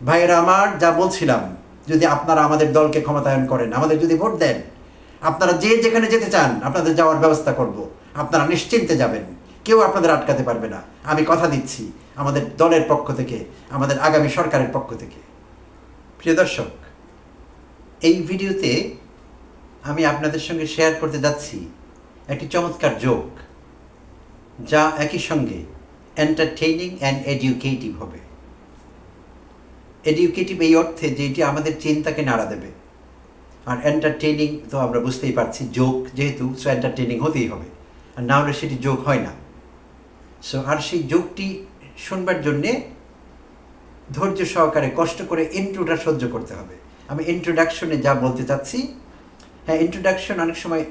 ভাইয়েরা আমার, যা বলছিলাম, যদি আপনারা আমাদের দলকে ক্ষমতায়ন করেন, আমাদের যদি ভোট দেন, আপনারা যে যেখানে যেতে চান আপনাদের যাওয়ার ব্যবস্থা করব। আপনারা নিশ্চিন্তে যাবেন, কেউ আপনাদের আটকাতে পারবে না। আমি কথা দিচ্ছি আমাদের দলের পক্ষ থেকে, আমাদের আগামী সরকারের পক্ষ থেকে। প্রিয় দর্শক, এই ভিডিওতে আমি আপনাদের সঙ্গে শেয়ার করতে যাচ্ছি একটি চমৎকার জোক, যা একই সঙ্গে এন্টারটেইনিং অ্যান্ড এডুকেটিভ হবে। এডুকেটিভ এই অর্থে যে এটি আমাদের চিন্তাকে নাড়া দেবে, আর এন্টারটেইনিং তো আমরা বুঝতেই পারছি, জোক যেহেতু, সো এন্টারটেইনিং হতেই হবে, আর না হলে সেটি জোক হয় না। সো আর সেই জোকটি শুনবার জন্যে ধৈর্য সহকারে কষ্ট করে ইন্ট্রোটা সহ্য করতে হবে। আমি ইন্ট্রোডাকশনে যা বলতে চাচ্ছি, হ্যাঁ, ইন্ট্রোডাকশন অনেক সময়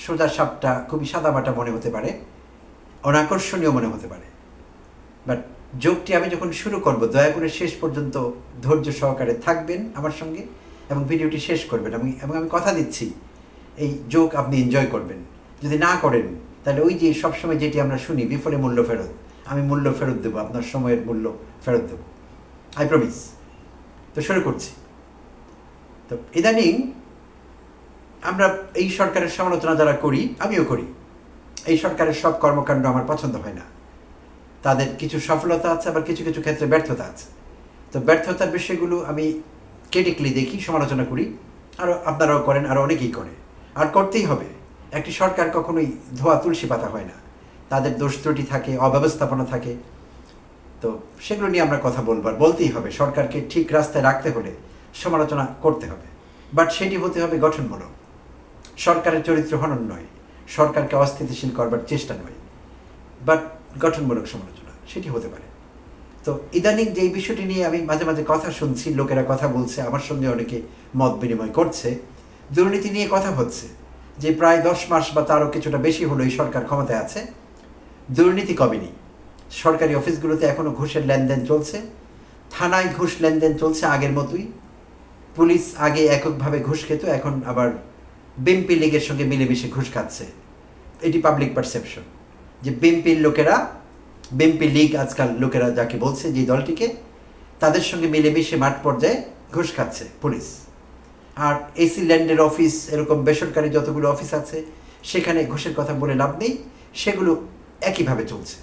সোজা সাপটা খুবই সাদামাটা মনে হতে পারে, অনাকর্ষণীয় মনে হতে পারে, বাট জোকটি আমি যখন শুরু করব, দয়া করে শেষ পর্যন্ত ধৈর্য সহকারে থাকবেন আমার সঙ্গে এবং ভিডিওটি শেষ করবেন। এবং আমি কথা দিচ্ছি এই জোক আপনি এনজয় করবেন। যদি না করেন তাহলে ওই যে সবসময় যেটি আমরা শুনি, বিফলে মূল্য ফেরত, আমি মূল্য ফেরত দেবো, আপনার সময়ের মূল্য ফেরত দেবো, আই প্রমিস। তো শুরু করছি। তো ইদানিং আমরা এই সরকারের সমালোচনা যারা করি, আমিও করি, এই সরকারের সব কর্মকাণ্ড আমার পছন্দ হয় না। তাদের কিছু সফলতা আছে, আবার কিছু কিছু ক্ষেত্রে ব্যর্থতা আছে। তো ব্যর্থতার বিষয়গুলো আমি ক্রিটিক্যালি দেখি, সমালোচনা করি, আরও আপনারাও করেন, আরও অনেকেই করে, আর করতেই হবে। একটি সরকার কখনোই ধোয়া তুলসী পাতা হয় না, তাদের দোষ ত্রুটি থাকে, অব্যবস্থাপনা থাকে। তো সেগুলো নিয়ে আমরা কথা বলবার বলতেই হবে। সরকারকে ঠিক রাস্তায় রাখতে হলে সমালোচনা করতে হবে, বাট সেটি হতে হবে গঠনমূলক। সরকারের চরিত্র হনন নয়, সরকারকে অস্থিতিশীল করবার চেষ্টা নয়, বাট গঠনমূলক সমালোচনা সেটি হতে পারে। তো ইদানিং যে বিষয়টি নিয়ে আমি মাঝে মাঝে কথা শুনছি, লোকেরা কথা বলছে, আমার সঙ্গে অনেকে মত বিনিময় করছে, দুর্নীতি নিয়ে কথা হচ্ছে, যে প্রায় 10 মাস বা তারও কিছুটা বেশি হলো এই সরকার ক্ষমতায় আছে, দুর্নীতি কমেনি। সরকারি অফিসগুলোতে এখনও ঘুষের লেনদেন চলছে, থানায় ঘুষ লেনদেন চলছে আগের মতোই। পুলিশ আগে এককভাবে ঘুষ খেত, এখন আবার বিএনপি লীগের সঙ্গে মিলেমিশে ঘুষ খাচ্ছে। এটি পাবলিক পারসেপশন, যে বিএনপির লোকেরা, বিএনপি লীগ আজকাল লোকেরা যাকে বলছে, যে দলটিকে, তাদের সঙ্গে মিলেমিশে মাঠ পর্যায়ে ঘুষ খাচ্ছে পুলিশ। আর এসি ল্যান্ডের অফিস, এরকম বেসরকারি যতগুলো অফিস আছে সেখানে ঘুষের কথা বলে লাভ নেই, সেগুলো একইভাবে চলছে,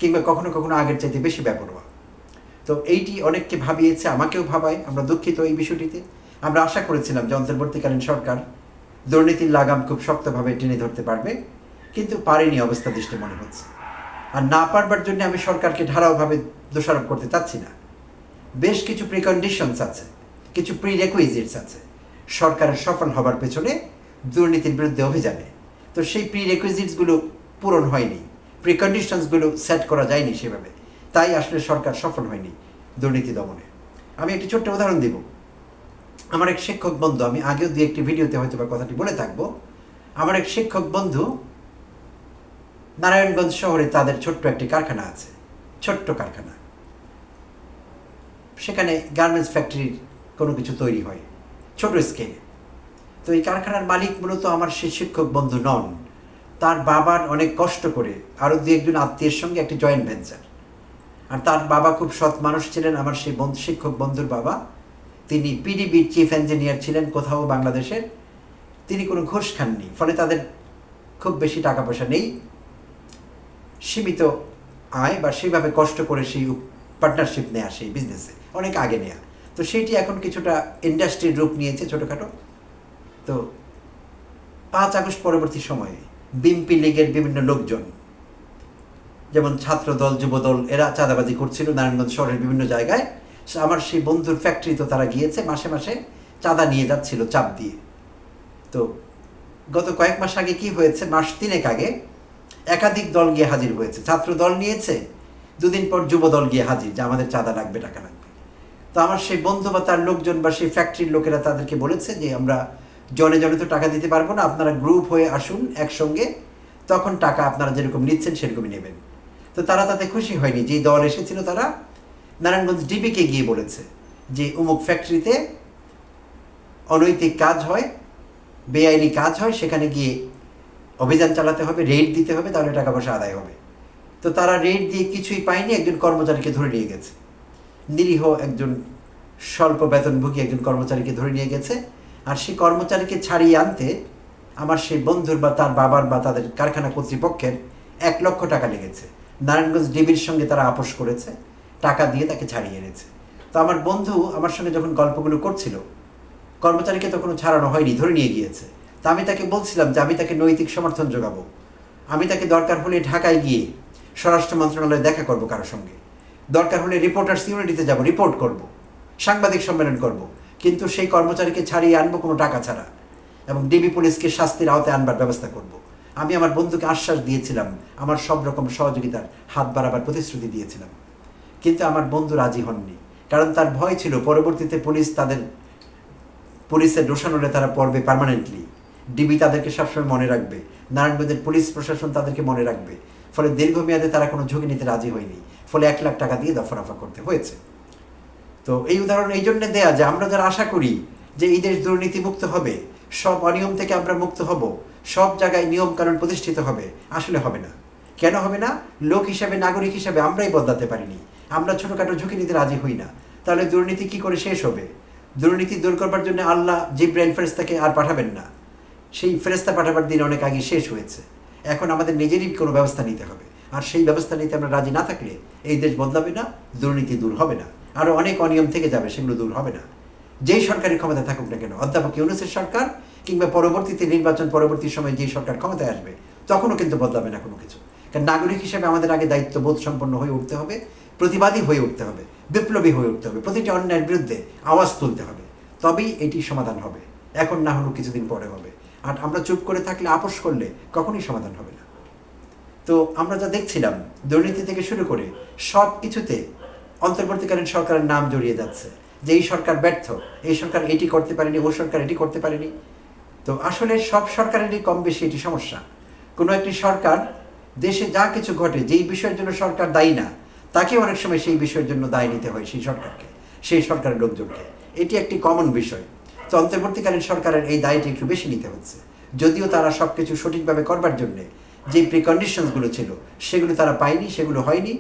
কিংবা কখনো কখনো আগের চাইতে বেশি বেপরোয়া। তো এইটি অনেককে ভাবিয়েছে, আমাকেও ভাবায়। আমরা দুঃখিত এই বিষয়টিতে। আমরা আশা করেছিলাম যে অন্তর্বর্তীকালীন সরকার দুর্নীতির লাগাম খুব শক্তভাবে টেনে ধরতে পারবে, কিন্তু পারেনি অবস্থা দৃষ্টি মনে হচ্ছে। আর না পারবার জন্য আমি সরকারকে ঢালাওভাবে দোষারোপ করতে চাচ্ছি না। বেশ কিছু প্রিকন্ডিশনস আছে, কিছু প্রিরেকুইজিটস আছে সরকারের সফল হবার পেছনে দুর্নীতির বিরুদ্ধে অভিযানে। তো সেই প্রিরেকুইজিটসগুলো পূরণ হয়নি, প্রিকন্ডিশনসগুলো সেট করা যায়নি সেভাবে, তাই আসলে সরকার সফল হয়নি দুর্নীতি দমনে। আমি একটি ছোট্ট উদাহরণ দেব। আমার এক শিক্ষক বন্ধু, আমি আগেও দু একটি ভিডিওতে হয়তো বা কথাটি বলে থাকবো, আমার এক শিক্ষক বন্ধু নারায়ণগঞ্জ শহরে তাদের ছোট্ট একটি কারখানা আছে, ছোট্ট কারখানা। সেখানে গার্মেন্টস ফ্যাক্টরির কোনো কিছু তৈরি হয় ছোট স্কেলে। তো এই কারখানার মালিক মূলত আমার সেই শিক্ষক বন্ধু নন, তার বাবার অনেক কষ্ট করে আরও দু একজন আত্মীয়ের সঙ্গে একটি জয়েন্ট ভেঞ্চার। আর তার বাবা খুব সৎ মানুষ ছিলেন, আমার সেই শিক্ষক বন্ধুর বাবা। তিনি পিডিবির চিফ ইঞ্জিনিয়ার ছিলেন কোথাও বাংলাদেশের। তিনি কোনো ঘুষ খাননি, ফলে তাদের খুব বেশি টাকা পয়সা নেই, সীমিত আয়, বা সেইভাবে কষ্ট করে সেই পার্টনারশিপ নেওয়া, সেই বিজনেসে অনেক আগে নেওয়া। তো সেইটি এখন কিছুটা ইন্ডাস্ট্রির রূপ নিয়েছে, ছোটোখাটো। তো 5 আগস্ট পরবর্তী সময়ে বিএনপি লীগের বিভিন্ন লোকজন, যেমন ছাত্র দল, যুব দল, এরা চাঁদাবাজি করছিল নারায়ণগঞ্জ শহরের বিভিন্ন জায়গায়। আমার সেই বন্ধুর ফ্যাক্টরি তো তারা গিয়েছে, মাসে মাসে চাঁদা নিয়ে যাচ্ছিল চাপ দিয়ে। তো গত কয়েক মাস আগে কি হয়েছে, মাস 3 আগে একাধিক দল গিয়ে হাজির হয়েছে। ছাত্র দল নিয়েছে, 2 দিন পর যুব দল গিয়ে হাজির, যে আমাদের চাঁদা লাগবে, টাকা লাগবে। তো আমার সেই বন্ধু বা তার লোকজন বা সেই ফ্যাক্টরির লোকেরা তাদেরকে বলেছে যে আমরা জনে জনে তো টাকা দিতে পারবো না, আপনারা গ্রুপ হয়ে আসুন একসঙ্গে, তখন টাকা আপনারা যেরকম নিচ্ছেন সেরকমই নেবেন। তো তারা তাতে খুশি হয়নি। যেই দল এসেছিল তারা নারায়ণগঞ্জ ডিবিকে গিয়ে বলেছে যে অমুক ফ্যাক্টরিতে অনৈতিক কাজ হয়, বেআইনি কাজ হয়, সেখানে গিয়ে অভিযান চালাতে হবে, রেড দিতে হবে, তাহলে টাকা পয়সা আদায় হবে। তো তারা রেড দিয়ে কিছুই পায়নি, একজন কর্মচারীকে ধরে নিয়ে গেছে, নিরীহ একজন স্বল্প বেতনভোগী একজন কর্মচারীকে ধরে নিয়ে গেছে। আর সেই কর্মচারীকে ছাড়িয়ে আনতে আমার সেই বন্ধুর বা তার বাবার বা তাদের কারখানা কর্তৃপক্ষের 1 লক্ষ টাকা লেগেছে। নারায়ণগঞ্জ ডিবির সঙ্গে তারা আপোষ করেছে, টাকা দিয়ে তাকে ছাড়িয়ে এনেছে। তো আমার বন্ধু আমার সঙ্গে যখন গল্পগুলো করছিল, কর্মচারীকে তখনও ছাড়ানো হয়নি, ধরে নিয়ে গিয়েছে। তা আমি তাকে বলছিলাম যে আমি তাকে নৈতিক সমর্থন যোগাবো, আমি তাকে দরকার হলে ঢাকায় গিয়ে স্বরাষ্ট্র মন্ত্রণালয়ে দেখা করব, কারোর সঙ্গে দরকার হলে রিপোর্টার্স ইউনিটিতে যাব, রিপোর্ট করব, সাংবাদিক সম্মেলন করব, কিন্তু সেই কর্মচারীকে ছাড়িয়ে আনবো কোনো টাকা ছাড়া, এবং ডিবি পুলিশকে শাস্তির আওতায় আনবার ব্যবস্থা করব। আমি আমার বন্ধুকে আশ্বাস দিয়েছিলাম, আমার সব রকম সহযোগিতার হাত বাড়াবার প্রতিশ্রুতি দিয়েছিলাম। কিন্তু আমার বন্ধু রাজি হননি, কারণ তার ভয় ছিল পরবর্তীতে পুলিশের রোশান হলে তারা পড়বে পার্মানেন্টলি, ডিবি তাদেরকে সবসময় মনে রাখবে, নারায়ণগঞ্জের পুলিশ প্রশাসন তাদেরকে মনে রাখবে। ফলে দীর্ঘমেয়াদে তারা কোনো ঝুঁকি নিতে রাজি হয়নি, ফলে 1 লাখ টাকা দিয়ে দফারফা করতে হয়েছে। তো এই উদাহরণ এই জন্য দেয়া যে আমরা যারা আশা করি যে এই দেশ দুর্নীতিমুক্ত হবে, সব অনিয়ম থেকে আমরা মুক্ত হব, সব জায়গায় নিয়ম কানুন প্রতিষ্ঠিত হবে, আসলে হবে না। কেন হবে না? লোক হিসাবে, নাগরিক হিসাবে আমরাই বদলাতে পারিনি, আমরা ছোটোখাটো ঝুঁকি নিতে রাজি হই না। তাহলে দুর্নীতি কি করে শেষ হবে? দুর্নীতি দূর করবার জন্য আল্লাহ জিব্রাইল ফেরেশতাকে আর পাঠাবেন না, সেই ফেরেশতা পাঠাবার দিন অনেক আগে শেষ হয়েছে। এখন আমাদের নিজেরই কোনো ব্যবস্থা নিতে হবে, আর সেই ব্যবস্থা নিতে আমরা রাজি না থাকলে এই দেশ বদলাবে না, দুর্নীতি দূর হবে না, আরও অনেক অনিয়ম থেকে যাবে, সেগুলো দূর হবে না। যেই সরকারি ক্ষমতা থাকুক না কেন, অধ্যাপক ইউনূসের সরকার কিংবা পরবর্তীতে নির্বাচন পরবর্তী সময়ে যেই সরকার ক্ষমতায় আসবে, তখনও কিন্তু বদলাবে না কোনো কিছু। কারণ নাগরিক হিসেবে আমাদের আগে দায়িত্ববোধ সম্পন্ন হয়ে উঠতে হবে, প্রতিবাদী হয়ে উঠতে হবে, বিপ্লবী হয়ে উঠতে হবে, প্রতিটি অন্যায়ের বিরুদ্ধে আওয়াজ তুলতে হবে, তবেই এটি সমাধান হবে। এখন না হলেও কিছুদিন পরে হবে। আর আমরা চুপ করে থাকলে, আপোষ করলে কখনোই সমাধান হবে না। তো আমরা যা দেখছিলাম, দুর্নীতি থেকে শুরু করে সব কিছুতে অন্তর্বর্তীকালীন সরকারের নাম জড়িয়ে যাচ্ছে, যে এই সরকার ব্যর্থ, এই সরকার এটি করতে পারেনি, ও সরকার এটি করতে পারেনি। তো আসলে সব সরকারেরই কম বেশি এটি সমস্যা। কোনো একটি সরকার, দেশে যা কিছু ঘটে, যেই বিষয়ের জন্য সরকার দায়ী না, তাকে অনেক সময় সেই বিষয়ের জন্য দায় নিতে হয় সেই সরকারকে, সেই সরকারের লোকজনকে। এটি একটি কমন বিষয়। তো অন্তর্বর্তীকালীন সরকারের এই দায়টি একটু বেশি নিতে হচ্ছে, যদিও তারা সব কিছু সঠিকভাবে করবার জন্যে যে প্রিকন্ডিশনসগুলো ছিল সেগুলো তারা পায়নি, সেগুলো হয়নি।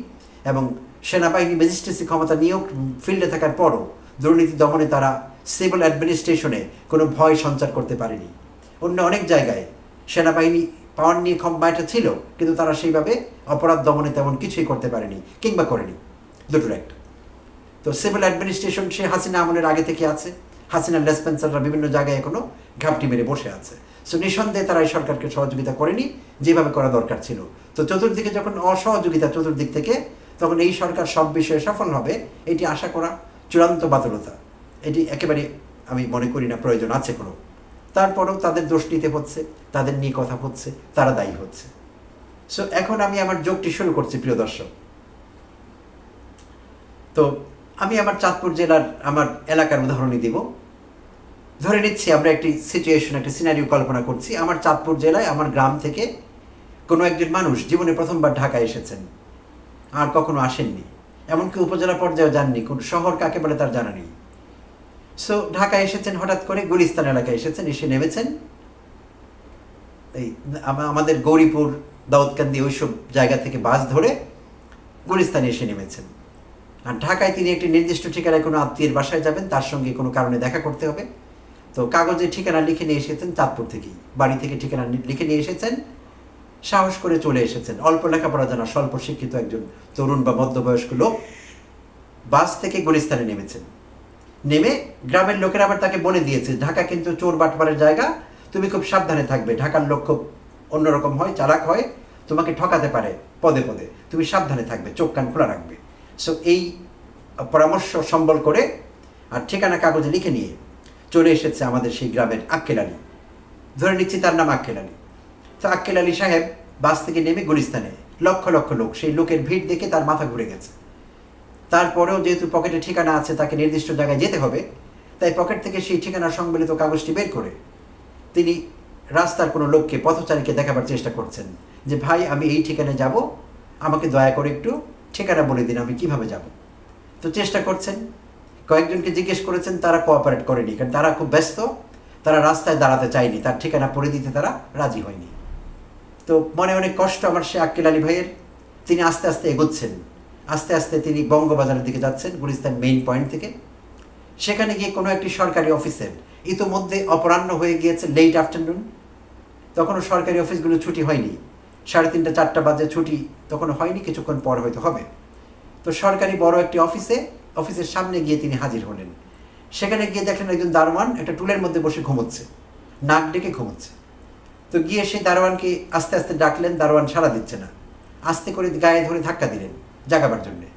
এবং সেনাবাহিনী ম্যাজিস্ট্রেসি ক্ষমতা নিয়োগ ফিল্ডে থাকার পরও দুর্নীতি দমনে তারা সিভিল অ্যাডমিনিস্ট্রেশনে কোনো ভয় সঞ্চার করতে পারেনি। অন্য অনেক জায়গায় সেনাবাহিনী পাওয়ার নিয়ে ক্ষমতা ছিল, কিন্তু তারা সেইভাবে অপরাধ দমনে তেমন কিছুই করতে পারেনি কিংবা করেনি, দুটোর একটা। তো সিভিল অ্যাডমিনিস্ট্রেশন সে হাসিনা আমলের আগে থেকে আছে, হাসিনার লেসপেন্সাররা বিভিন্ন জায়গায় এখনও ঘাপটি মেরে বসে আছে। সো নিঃসন্দেহে তারা এই সরকারকে সহযোগিতা করেনি যেভাবে করা দরকার ছিল। তো চতুর্দিকে যখন অসহযোগিতা চতুর্দিক থেকে, তখন এই সরকার সব বিষয়ে সফল হবে এটি আশা করা চূড়ান্ত বাতুলতা। এটি একেবারে আমি মনে করি না প্রয়োজন আছে কোনো। তারপরেও তাদের দোষ নিতে হচ্ছে, তাদের নিয়ে কথা হচ্ছে, তারা দায়ী হচ্ছে। সো এখন আমি আমার যোগটি শুরু করছি, প্রিয় দর্শক। তো আমি আমার চাঁদপুর জেলার আমার এলাকার উদাহরণই দিব। ধরে নিচ্ছি আমরা একটি সিচুয়েশন, একটি সিনারিও কল্পনা করছি। আমার চাঁদপুর জেলায় আমার গ্রাম থেকে কোনো একজন মানুষ জীবনে প্রথমবার ঢাকায় এসেছেন, আর কখনো আসেননি, এমনকি উপজেলা পর্যায়েও যাননি, কোন শহর কাকে বলে তার জানা নেই। সো ঢাকায় এসেছেন, হঠাৎ করে গুলিস্তান এলাকায় এসেছেন, এসে নেমেছেন এই আমাদের গৌরীপুর, দাউদকান্দি ওইসব জায়গা থেকে বাস ধরে গুলিস্তানে এসে নেমেছেন। আর ঢাকায় তিনি একটি নির্দিষ্ট ঠিকানায় কোনো আত্মীয়ের বাসায় যাবেন, তার সঙ্গে কোনো কারণে দেখা করতে হবে। তো কাগজে ঠিকানা লিখে নিয়ে এসেছেন, চাঁদপুর থেকেই বাড়ি থেকে ঠিকানা লিখে নিয়ে এসেছেন, সাহস করে চলে এসেছেন। অল্প লেখাপড়া জানা, স্বল্প শিক্ষিত একজন তরুণ বা মধ্যবয়স্ক লোক বাস থেকে গুলিস্তানে নেমেছেন। নেমে গ্রামের লোকেরা আবার তাকে বলে দিয়েছে, ঢাকা কিন্তু চোর বাটপারের জায়গা, তুমি খুব সাবধানে থাকবে, ঢাকার লোক খুব অন্যরকম হয়, চালাক হয়, তোমাকে ঠকাতে পারে পদে পদে, তুমি সাবধানে থাকবে, চোখ কান খোলা রাখবে। সো এই পরামর্শ সম্বল করে আর ঠিকানা কাগজে লিখে নিয়ে চলে এসেছে আমাদের সেই গ্রামের আক্কেল আলী। ধরে নিচ্ছি তার নাম আক্কেল আলী। তো আক্কেল আলী সাহেব বাস থেকে নেমে গুলিস্তানে, লক্ষ লক্ষ লোক, সেই লোকের ভিড় দেখে তার মাথা ঘুরে গেছে। তারপরেও যেহেতু পকেটে ঠিকানা আছে, তাকে নির্দিষ্ট জায়গায় যেতে হবে, তাই পকেট থেকে সেই ঠিকানার সংবলিত কাগজটি বের করে তিনি রাস্তার কোনো লোককে, পথচারীকে দেখাবার চেষ্টা করছেন যে ভাই আমি এই ঠিকানায় যাব, আমাকে দয়া করে একটু ঠিকানা বলে দিন, আমি কিভাবে যাব। তো চেষ্টা করছেন, কয়েকজনকে জিজ্ঞেস করেছেন, তারা কোঅপারেট করেনি, কারণ তারা খুব ব্যস্ত, তারা রাস্তায় দাঁড়াতে চায়নি, তার ঠিকানা পড়ে দিতে তারা রাজি হয়নি। তো মনে অনেক কষ্ট আমার সে আক্কেল আলী ভাইয়ের। তিনি আস্তে আস্তে এগোচ্ছেন, আস্তে আস্তে তিনি বঙ্গবাজারের দিকে যাচ্ছেন, গুলিস্তান মেইন পয়েন্ট থেকে। সেখানে গিয়ে কোনো একটি সরকারি অফিসের ইতোমধ্যে অপরাহ্ন হয়ে গিয়েছে, লেট আফটারনুন, তখনও সরকারি অফিসগুলো ছুটি হয়নি, 3:30 4টা বাজে ছুটি তখনও হয়নি, কিছুক্ষণ পর হয়তো হবে। তো সরকারি বড় একটি অফিসের সামনে গিয়ে তিনি হাজির হলেন। সেখানে গিয়ে দেখলেন একজন দারোয়ান একটা টুলের মধ্যে বসে ঘুমোচ্ছে, নাক ডেকে ঘুমোচ্ছে। তো গিয়ে সেই দারোয়ানকে আস্তে আস্তে ডাকলেন, দারোয়ান সাড়া দিচ্ছে না, আস্তে করে গায়ে ধরে ধাক্কা দিলেন জাগাবার জন্যে।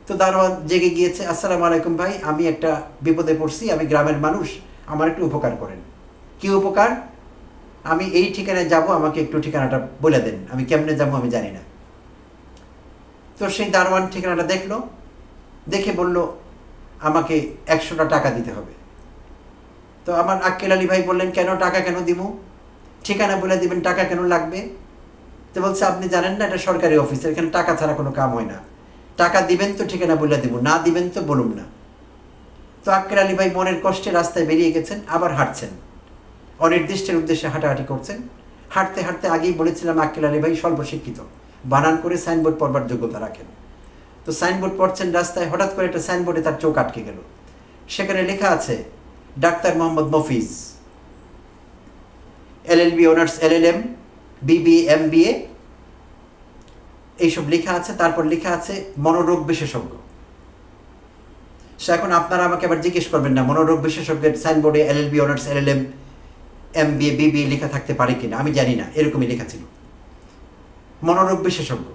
তো দারোয়ান জেগে গিয়েছে, আসসালামু আলাইকুম ভাই, আমি একটা বিপদে পড়ছি, আমি গ্রামের মানুষ, আমার একটু উপকার করেন। কি উপকার? আমি এই ঠিকানায় যাব, আমাকে একটু ঠিকানাটা বলে দেন, আমি কেমনে যাবো আমি জানি না। তো সেই দারোয়ান ঠিকানাটা দেখলো, দেখে বলল আমাকে 100টা টাকা দিতে হবে। তো আমার আক্কেল আলী ভাই বললেন, কেন টাকা কেন দিব? ঠিকানা বলে দিবেন, টাকা কেন লাগবে? তো বলছে, আপনি জানেন না এটা সরকারি অফিস, এখানে টাকা ছাড়া কোনো কাম হয় না, টাকা দিবেন তো ঠিকানা বলে দেবো, না দিবেন তো বলুন না। তো আক্কেল আলী ভাই মনের কষ্টে রাস্তায় বেরিয়ে গেছেন, আবার হাঁটছেন, অনির্দিষ্টের উদ্দেশ্যে হাঁটাহাঁটি করছেন। হাঁটতে হাঁটতে আগেই বলেছিলাম আক্কেল আলী ভাই স্বল্প শিক্ষিত, বানান করে সাইনবোর্ড পড়বার যোগ্যতা রাখেন। তো সাইনবোর্ড পড়ছেন রাস্তায়, হঠাৎ করে একটা সাইনবোর্ডে তার চোখ আটকে গেল। সেখানে লেখা আছে doctor Mohammad Mofiz, LLB honours, LLM, BBA, MBA, এইসব লেখা আছে। তারপর লেখা আছে মনোরোগ বিশেষজ্ঞ। সে এখন আপনারা আমাকে আবার জিজ্ঞেস করবেন না মনোরোগ বিশেষজ্ঞের সাইনবোর্ডে LLB honours, LLM, MBA, BBA লেখা থাকতে পারে কিনা, আমি জানি না, এরকমই লেখা ছিল, মনোরোগ বিশেষজ্ঞ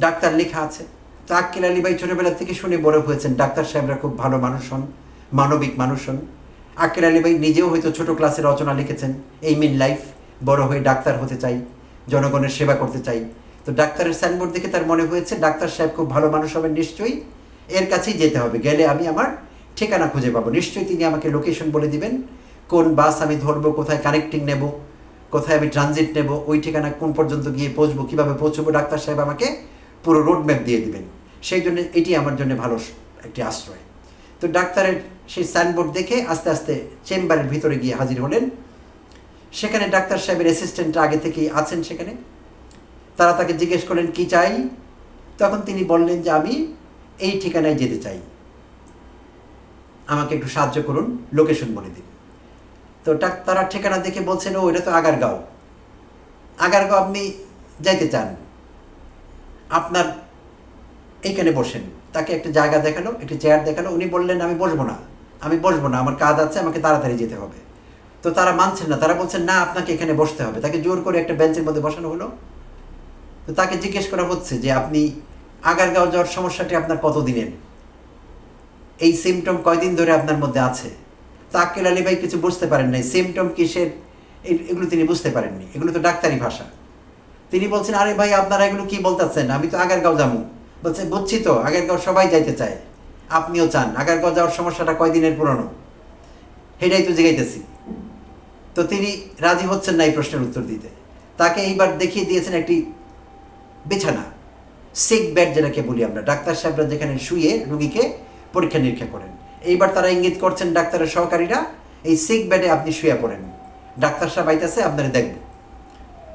ডাক্তার লেখা আছে। তো আক্কেল আলী ভাই ছোটবেলা থেকে শুনে বড় হয়েছেন ডাক্তার সাহেবরা খুব ভালো মানুষ হন, মানবিক মানুষ হন। আক্কেল আলী ভাই নিজেও হয়তো ছোট ক্লাসে রচনা লিখেছেন, এই মিন লাইফ, বড় হয়ে ডাক্তার হতে চাই, জনগণের সেবা করতে চাই। তো ডাক্তারের সাইনবোর্ড দেখে তার মনে হয়েছে ডাক্তার সাহেব খুব ভালো মানুষ হবেন, নিশ্চয়ই এর কাছেই যেতে হবে, গেলে আমি আমার ঠিকানা খুঁজে পাবো, নিশ্চয়ই তিনি আমাকে লোকেশন বলে দিবেন, কোন বাস আমি ধরবো, কোথায় কানেক্টিং নেব, কোথায় আমি ট্রানজিট নেব, ওই ঠিকানা কোন পর্যন্ত গিয়ে পৌঁছবো, কীভাবে পৌঁছবো, ডাক্তার সাহেব আমাকে পুরো রোড ম্যাপ দিয়ে দিবেন। সেই জন্য এটি আমার জন্য ভালো একটি আশ্রয়। তো ডাক্তারের সেই সাইনবোর্ড দেখে আস্তে আস্তে চেম্বারের ভিতরে গিয়ে হাজির হলেন। সেখানে ডাক্তার সাহেবের অ্যাসিস্ট্যান্টরা আগে থেকেই আছেন সেখানে। তারা তাকে জিজ্ঞেস করলেন কি চাই। তখন তিনি বললেন যে আমি এই ঠিকানায় যেতে চাই, আমাকে একটু সাহায্য করুন, লোকেশন বলে দিন। তো তারা ঠিকানা দেখে বলছেন, ও এটা তো আগারগাঁও, আগারগাঁও আপনি যাইতে চান, আপনার এইখানে বসেন। তাকে একটা জায়গা দেখালো, একটি চেয়ার দেখালো। উনি বললেন আমি বসবো না, আমার কাজ আছে, আমাকে তাড়াতাড়ি যেতে হবে। তো তারা মানছেন না, তারা বলছেন না আপনাকে এখানে বসতে হবে। তাকে জোর করে একটা বেঞ্চের মধ্যে বসানো হলো। তো তাকে জিজ্ঞেস করা হচ্ছে যে আপনি আগারগাঁও যাওয়ার সমস্যাটি আপনার কতদিনের, এই সিমটম কয়দিন ধরে আপনার মধ্যে আছে। তো আক্কেল আলী ভাই কিছু বুঝতে পারেন নাই, সিমটম কিসের এগুলো তিনি বুঝতে পারেননি, এগুলো তো ডাক্তারি ভাষা। তিনি বলছেন আরে ভাই আপনারা এগুলো কি বলতেছেন, আমি তো আগারগাঁও যাবো। বলছে বুঝছি তো, আগারগাঁও সবাই যাইতে চায়, আপনিও চান, আগারগাঁও যাওয়ার সমস্যাটা কয়দিনের পুরনো, সেটাই তো জিগাইতেছি। তো তিনি রাজি হচ্ছেন না এই প্রশ্নের উত্তর দিতে। তাকে এইবার দেখিয়ে দিয়েছেন একটি বিছানা, সিক বেড যেটাকে বলি আমরা, ডাক্তার সাহেবরা যেখানে শুয়ে রুগীকে পরীক্ষা নিরীক্ষা করেন। এইবার তারা ইঙ্গিত করছেন ডাক্তারের সহকারীরা, এই সিক বেডে আপনি শুয়ে পড়েন, ডাক্তার সাহেব আইতেছে, আপনারা দেখবেন।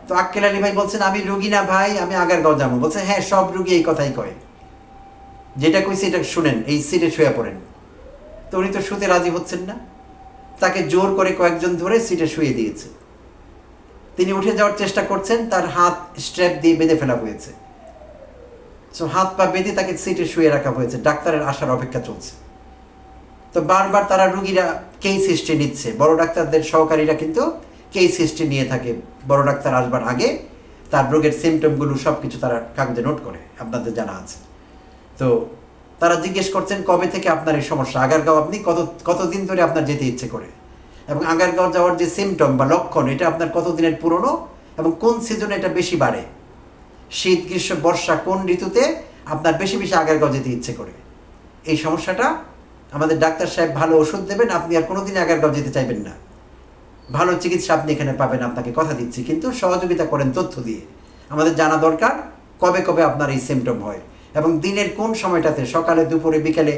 তো আক্কেল আলী ভাই বলছেন আমি রুগী না ভাই, আমি আগারগাঁও যাবো। বলছে হ্যাঁ সব রুগী এই কথাই কয়, যেটা কইছে এটা শুনেন, এই সিটে শুয়ে পড়েন। তো উনি তো শুতে রাজি হচ্ছেন না, তাকে জোর করে কয়েকজন ধরে সিটে শুয়ে দিয়েছে। তিনি উঠে যাওয়ার চেষ্টা করছেন, তার হাত স্ট্র্যাপ দিয়ে বেঁধে ফেলা হয়েছে। সো হাত পা বেঁধে তাকে সিটে শুয়ে রাখা হয়েছে, ডাক্তারের আসার অপেক্ষা চলছে। তো বারবার তারা রুগীরা কেস হিস্ট্রি নিচ্ছে, বড় ডাক্তারদের সহকারীরা কিন্তু কেস হিস্ট্রি নিয়ে থাকে, বড় ডাক্তার আসবার আগে তার রোগের সিমটমগুলো সব কিছু তারা কাগজে নোট করে, আপনাদের জানা আছে। তো তারা জিজ্ঞেস করছেন কবে থেকে আপনার এই সমস্যা, আগারগাঁও আপনি কতদিন ধরে আপনার যেতে ইচ্ছে করে, এবং আগারগাঁও যাওয়ার যে সিমটম বা লক্ষণ এটা আপনার কতদিনের পুরনো, এবং কোন সিজনে এটা বেশি বাড়ে, শীত গ্রীষ্ম বর্ষা কোন ঋতুতে আপনার বেশি বেশি আগারগাঁও যেতে ইচ্ছে করে। এই সমস্যাটা আমাদের ডাক্তার সাহেব ভালো ওষুধ দেবেন, আপনি আর কোনোদিন আগারগাঁও যেতে চাইবেন না, ভালো চিকিৎসা আপনি এখানে পাবেন, আপনাকে কথা দিচ্ছি। কিন্তু সহযোগিতা করেন তথ্য দিয়ে, আমাদের জানা দরকার কবে কবে আপনার এই সিমটম হয়, এবং দিনের কোন সময়টাতে, সকালে দুপুরে বিকেলে,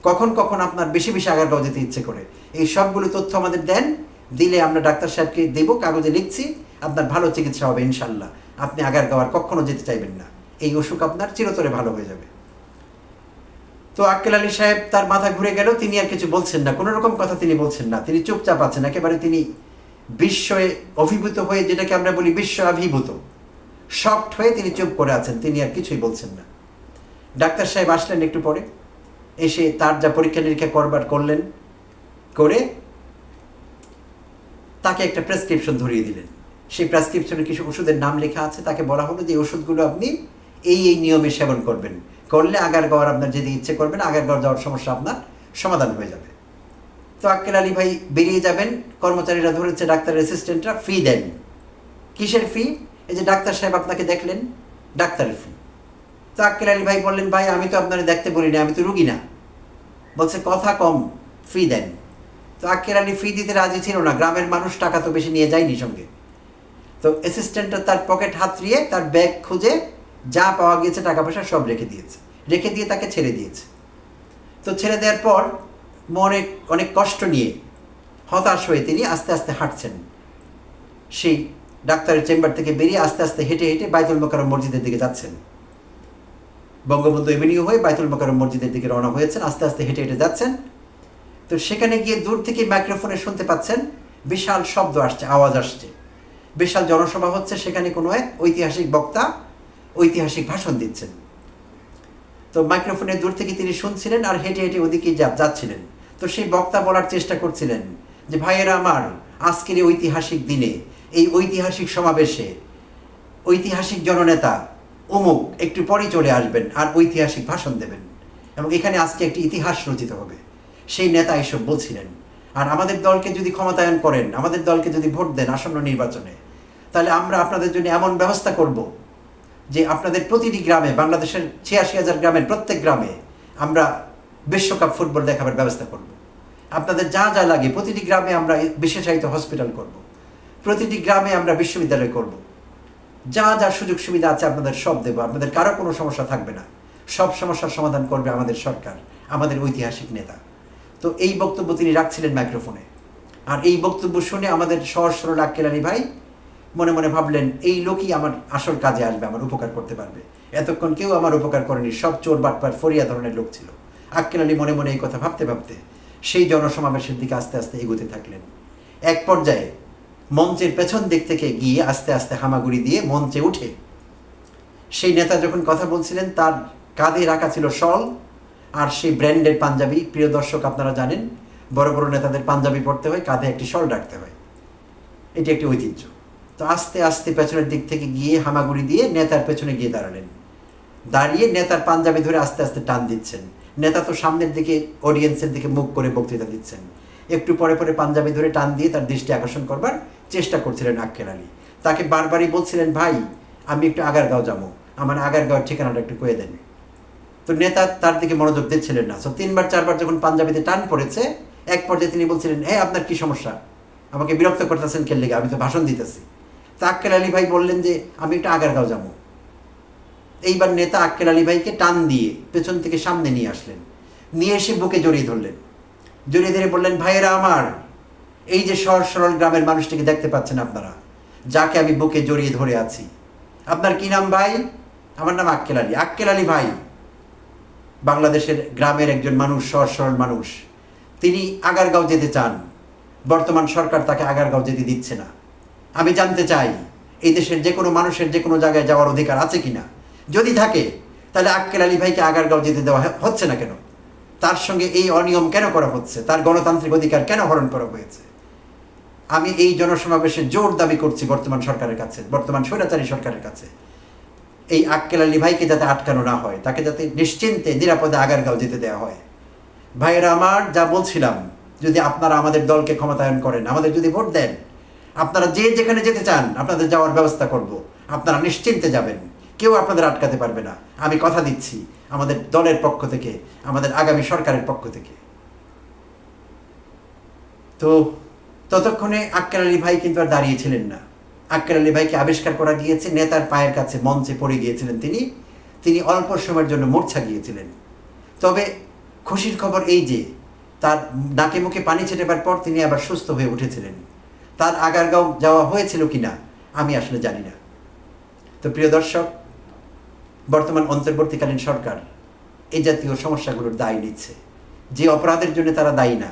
কখন কখন আপনার বেশি বেশি আগারগাঁও যেতে ইচ্ছে করে। এই সবগুলো তথ্য আমাদের দেন, দিলে আমরা ডাক্তার সাহেবকে দেব, কাগজে লিখছি, আপনার ভালো চিকিৎসা হবে ইনশাল্লাহ, আপনি আগারগাঁও আর কখনো যেতে চাইবেন না, এই অসুখ আপনার চিরতরে ভালো হয়ে যাবে। তো আক্কেল আলী সাহেব তার মাথা ঘুরে গেল, তিনি আর কিছু বলছেন না, কোনো রকম কথা তিনি বলছেন না, তিনি চুপচাপ আছেন একেবারে। তিনি বিস্ময়ে অভিভূত হয়ে, যেটাকে আমরা বলি বিশ্ব আবির্ভূত, শকড হয়ে তিনি চুপ করে আছেন, তিনি আর কিছুই বলছেন না। ডাক্তার সাহেব আসলেন একটু পরে, এসে তার যা পরীক্ষা নিরীক্ষা করলেন, করে তাকে একটা প্রেসক্রিপশন ধরিয়ে দিলেন। সেই প্রেসক্রিপশনে কিছু ওষুধের নাম লেখা আছে, তাকে বলা হলো যে এই ওষুধগুলো আপনি এই নিয়মে সেবন করবেন, করলে আগারগাঁওয়ার আপনার যদি ইচ্ছে করবেন আগারগাঁও যাওয়ার সমস্যা আপনার সমাধান হয়ে যাবে। তো আক্কেল আলী ভাই বেরিয়ে যাবেন, কর্মচারীরা ধরেছে, ডাক্তারের অ্যাসিস্ট্যান্টরা ফি দেন। কিসের ফি? এই যে ডাক্তার সাহেব আপনাকে দেখলেন, ডাক্তারের ফি। তো আক্কেল আলী ভাই বললেন, ভাই আমি তো আপনারা দেখতে বলি না, আমি তো রুগী না। বলছে কথা কম, ফি দেন। তো আক্কেল আলী ফি দিতে রাজি ছিল না, গ্রামের মানুষ টাকা তো বেশি নিয়ে যায়নি সঙ্গে। তো অ্যাসিস্ট্যান্টটা তার পকেট হাতড়িয়ে তার ব্যাগ খুঁজে যা পাওয়া গিয়েছে টাকা পয়সা সব রেখে দিয়েছে, রেখে দিয়ে তাকে ছেড়ে দিয়েছে। তো ছেড়ে দেওয়ার পর মনে অনেক কষ্ট নিয়ে, হতাশ হয়ে তিনি আস্তে আস্তে হাঁটছেন। সেই ডাক্তারের চেম্বার থেকে বেরিয়ে আস্তে আস্তে হেঁটে হেঁটে বাইতুল মোকাররম মসজিদের দিকে যাচ্ছেন। বঙ্গবন্ধু এভিনিউ হয়ে বাইতুল মোকাররম মসজিদের দিকে রওনা হয়েছেন, আস্তে আস্তে হেঁটে হেঁটে যাচ্ছেন। তো সেখানে গিয়ে দূর থেকে মাইক্রোফোনে শুনতে পাচ্ছেন বিশাল শব্দ আসছে, আওয়াজ আসছে, বিশাল জনসভা হচ্ছে, সেখানে কোনো এক ঐতিহাসিক বক্তা ঐতিহাসিক ভাষণ দিচ্ছেন। তো মাইক্রোফোনের দূর থেকে তিনি শুনছিলেন আর হেঁটে হেঁটে ওদিকে যাচ্ছিলেন। তো সেই বক্তা বলার চেষ্টা করছিলেন যে ভাইয়েরা আমার, আজকের এই ঐতিহাসিক দিনে, এই ঐতিহাসিক সমাবেশে ঐতিহাসিক জননেতা অমুক একটু পরে চলে আসবেন আর ঐতিহাসিক ভাষণ দেবেন, এবং এখানে আজকে একটি ইতিহাস রচিত হবে। সেই নেতা এসব বলছিলেন। আর আমাদের দলকে যদি ক্ষমতায়ন করেন, আমাদের দলকে যদি ভোট দেন আসন্ন নির্বাচনে, তাহলে আমরা আপনাদের জন্য এমন ব্যবস্থা করব যে আপনাদের প্রতিটি গ্রামে, বাংলাদেশের ৮৬,০০০ গ্রামের প্রত্যেক গ্রামে আমরা বিশ্বকাপ ফুটবল দেখাবার ব্যবস্থা করব। আপনাদের যা যা লাগে প্রতিটি গ্রামে আমরা বিশেষায়িত হসপিটাল করব, প্রতিটি গ্রামে আমরা বিশ্ববিদ্যালয় করব, যা যা সুযোগ সুবিধা আছে আপনাদের সব দেবো, আপনাদের কারো কোনো সমস্যা থাকবে না, সব সমস্যার সমাধান করবে আমাদের সরকার, আমাদের ঐতিহাসিক নেতা। তো এই বক্তব্য তিনি রাখছিলেন মাইক্রোফোনে। আর এই বক্তব্য শুনে আমাদের সহজ সরল আক্কেল আলী ভাই মনে মনে ভাবলেন, এই লোকই আমার আসল কাজে আসবে, আমার উপকার করতে পারবে। এতক্ষণ কেউ আমার উপকার করেনি, সব চোর বাটপার ফরিয়া ধরনের লোক ছিল। আক্কেল আলী মনে মনে এই কথা ভাবতে ভাবতে সেই জনসমাবেশের দিকে আস্তে আস্তে এগোতে থাকলেন। এক পর্যায়ে মঞ্চের পেছন দিক থেকে গিয়ে আস্তে আস্তে হামাগুড়ি দিয়ে মঞ্চে উঠে সেই নেতা যখন কথা বলছিলেন, তার কাঁধে রাখা ছিল শল আর সেই ব্র্যান্ডের পাঞ্জাবি। প্রিয় দর্শক, আপনারা জানেন বড় বড় নেতাদের পাঞ্জাবি পরতে হয়, কাঁধে একটি শল রাখতে হয়, এটি একটি ঐতিহ্য। তো আস্তে আস্তে পেছনের দিক থেকে গিয়ে হামাগুড়ি দিয়ে নেতার পেছনে গিয়ে দাঁড়ালেন। দাঁড়িয়ে নেতার পাঞ্জাবি ধরে আস্তে আস্তে টান দিচ্ছেন। নেতা তো সামনের দিকে অডিয়েন্সের দিকে মুখ করে বক্তৃতা দিচ্ছেন, একটু পরে পরে পাঞ্জাবি ধরে টান দিয়ে তার দৃষ্টি আকর্ষণ করবার চেষ্টা করছিলেন আক্কেল আলী। তাকে বারবারই বলছিলেন, ভাই আমি একটু আগারগাঁও যাবো, আমার আগারগাঁওয়ের ঠিকানাটা একটু কয়ে দেন। তো নেতা তার দিকে মনোযোগ দিচ্ছিলেন না। তো ৩বার ৪বার যখন পাঞ্জাবিতে টান পড়েছে, এক পর্যায়ে তিনি বলছিলেন, আপনার কি সমস্যা, আমাকে বিরক্ত করতেছেন কেন লেগে, আমি তো ভাষণ দিতেছি। তা আক্কেল আলী ভাই বললেন যে আমি একটু আগারগাঁও যাবো। এইবার নেতা আক্কেল আলী ভাইকে টান দিয়ে পেছন থেকে সামনে নিয়ে আসলেন, নিয়ে এসে বুকে জড়িয়ে ধরলেন। জড়িয়ে ধরে বললেন, ভাইয়েরা আমার, এই যে সহজ সরল গ্রামের মানুষটিকে দেখতে পাচ্ছেন আপনারা, যাকে আমি বুকে জড়িয়ে ধরে আছি, আপনার কি নাম ভাই? আমার নাম আক্কেল আলী। আক্কেল আলী ভাই বাংলাদেশের গ্রামের একজন মানুষ, সহজ সরল মানুষ। তিনি আগারগাঁও যেতে চান, বর্তমান সরকার তাকে আগারগাঁও যেতে দিচ্ছে না। আমি জানতে চাই এই দেশের যে কোনো মানুষের যে কোনো জায়গায় যাওয়ার অধিকার আছে কিনা, যদি থাকে তাহলে আক্কেল আলী ভাইকে আগারগাঁও যেতে দেওয়া হচ্ছে না কেন? তার সঙ্গে এই অনিয়ম কেন করা হচ্ছে? তার গণতান্ত্রিক অধিকার কেন হরণ করা হয়েছে? আমি এই জনসমাবেশে জোর দাবি করছি বর্তমান সরকারের কাছে, বর্তমান স্বৈরাচারী সরকারের কাছে, এই আক্কেল আলী ভাইকে যাতে আটকানো না হয়, তাকে যাতে নিশ্চিন্তে নিরাপদে আগারগাঁও যেতে দেওয়া হয়। ভাইয়েরা আমার, যা বলছিলাম, যদি আপনারা আমাদের দলকে ক্ষমতায়ন করেন, আমাদের যদি ভোট দেন, আপনারা যে যেখানে যেতে চান আপনাদের যাওয়ার ব্যবস্থা করব, আপনারা নিশ্চিন্তে যাবেন, কেউ আপনাদের আটকাতে পারবে না, আমি কথা দিচ্ছি, আমাদের দলের পক্ষ থেকে, আমাদের আগামী সরকারের পক্ষ থেকে। তো ততক্ষণে আক্কেল আলী ভাই কিন্তু আর দাঁড়িয়েছিলেন না। আক্কেল আলী ভাইকে আবিষ্কার করা গিয়েছে, নেতার পায়ের কাছে মঞ্চে পড়ে গিয়েছিলেন তিনি অল্প সময়ের জন্য মূর্ছা গিয়েছিলেন। তবে খুশির খবর এই যে তার নাকে মুখে পানি ছেটেবার পর তিনি আবার সুস্থ হয়ে উঠেছিলেন। তার আগারগাঁও যাওয়া হয়েছিল কিনা আমি আসলে জানি না। তো প্রিয় দর্শক, বর্তমান অন্তর্বর্তীকালীন সরকার এই জাতীয় সমস্যাগুলোর দায় নিচ্ছে। যে অপরাধের জন্য তারা দায়ী না,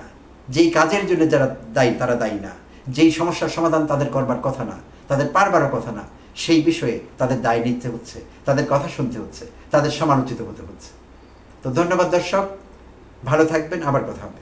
যেই কাজের জন্য যারা দায়ী তারা দায়ী না, যেই সমস্যার সমাধান তাদের করবার কথা না, তাদের পারবারও কথা না, সেই বিষয়ে তাদের দায় নিতে হচ্ছে, তাদের কথা শুনতে হচ্ছে, তাদের সমালোচিত হতে হচ্ছে। তো ধন্যবাদ দর্শক, ভালো থাকবেন, আবার কথা হবে।